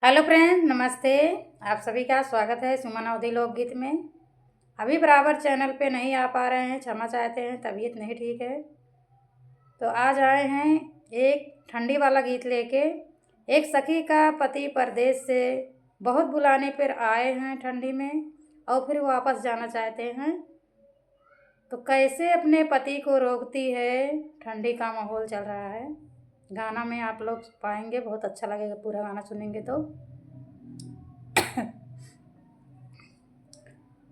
Hello friend, नमस्ते। आप सभी का स्वागत है सुमन अवधी लोकगीत में। अभी बराबर चैनल पे नहीं आ पा रहे हैं, क्षमा चाहते हैं, तबीयत नहीं ठीक है। तो आज आए हैं एक ठंडी वाला गीत लेके। एक सखी का पति परदेश से बहुत बुलाने पर आए हैं ठंडी में, और फिर वापस जाना चाहते हैं। तो कैसे अपने पति को रोकती है, ठंडी का माहौल चल रहा है। गाना में आप लोग पाएंगे, बहुत अच्छा लगेगा पूरा गाना सुनेंगे तो।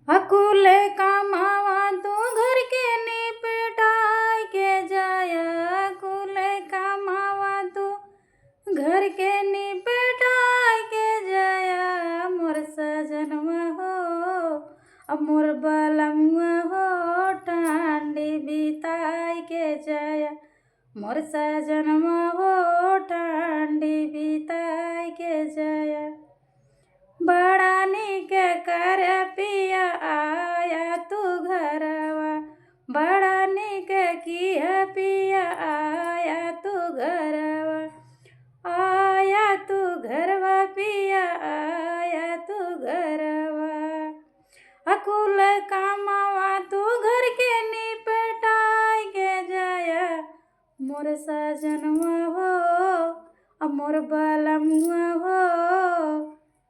अकुले कमावा तू घर के निपटाई के जाया, अकुले कमावा तू घर के निपटाई के जाया। मोर सजनवा हो, अब मोर बलमुआ हो, ठंडी बिताई के जाया। मोर सजनवा हो, ठंडी बिताई के जाया। बड़ा निक कर पिया आया तू घरवा, बड़ा निक किया पिया आया तू घरवा। आया तू घरवा पिया आया तू घरवा। अकुल कामवा तू घर के निपटाई के जाया। मोर सजनवा हो, अब मोर बलमुआ हो,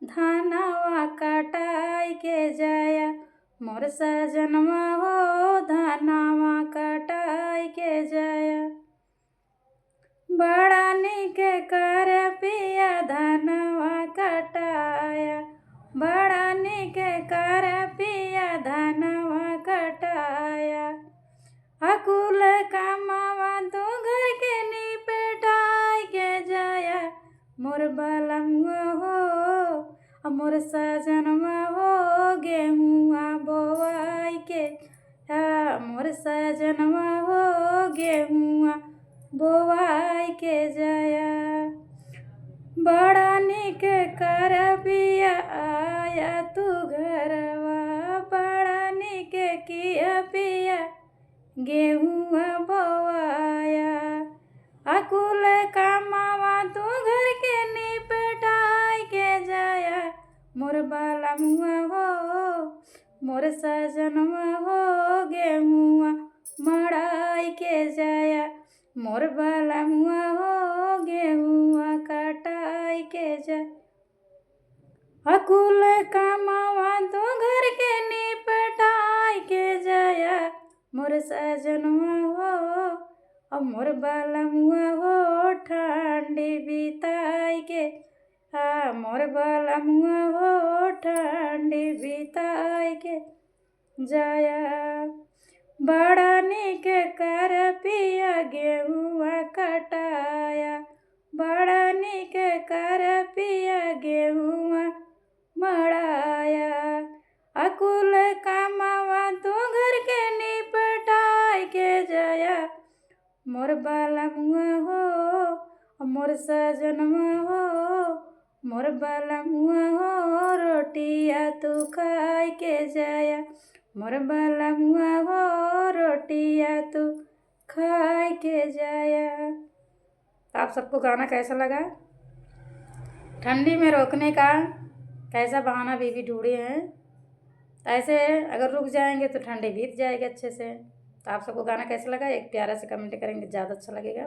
धानवा कटाई के जाया। मोर सजनवा हो, धानवा कटाई के जाया। बड़ा निक कर पिया धानवा कटाया, बड़ा निक कर पिया धानवा कटाया। अकुल कामवा तू घर के निपटाई के जाया। मोर बलमुआ हो, मोर सजनवा हो, गेहुआ बोवाई के। मोर सजनवा हो, गेहुआ बोवाई के जाया। बड़ा निक कर पिया आया तू घरवा, बड़ा निक किया पिया गेहुआ बोवाया। अकुल कामवा तू घर के निपटाई के जाया। मोर बलमुआ हो, मोर सजनवा हो, गेहुआ मड़ाई के जाया। मोर बलमुआ हो, गेहुआ कटाई के जाया। अकुल कामवा तू घर के निपटाई के जाया। मोर सजनवा हो, अब मोर बलमुआ हो, ठंडी बिताई के। मोर बलमुआ हो, ठंडी बिताई के जाया। बड़ा निक कर पिया गेहुआ कटाया, बड़ा निक कर पिया गेहुआ मड़ाया। अकुल कामवा तू घर के निपटाई के जाया। मोर बलमुआ हो, मोर सजनवा हो, मोर बलमुआ हो, रोटिया तू खाई के जाया। मोर बलमुआ हो, रोटिया तू खाई के जाया। आप सबको गाना कैसा लगा? ठंडी में रोकने का कैसा बहाना बीवी ढूंढे हैं। ऐसे अगर रुक जाएंगे तो ठंडी बीत जाएगी अच्छे से। तो आप सबको गाना कैसा लगा, एक प्यारा से कमेंट करेंगे, ज़्यादा अच्छा लगेगा।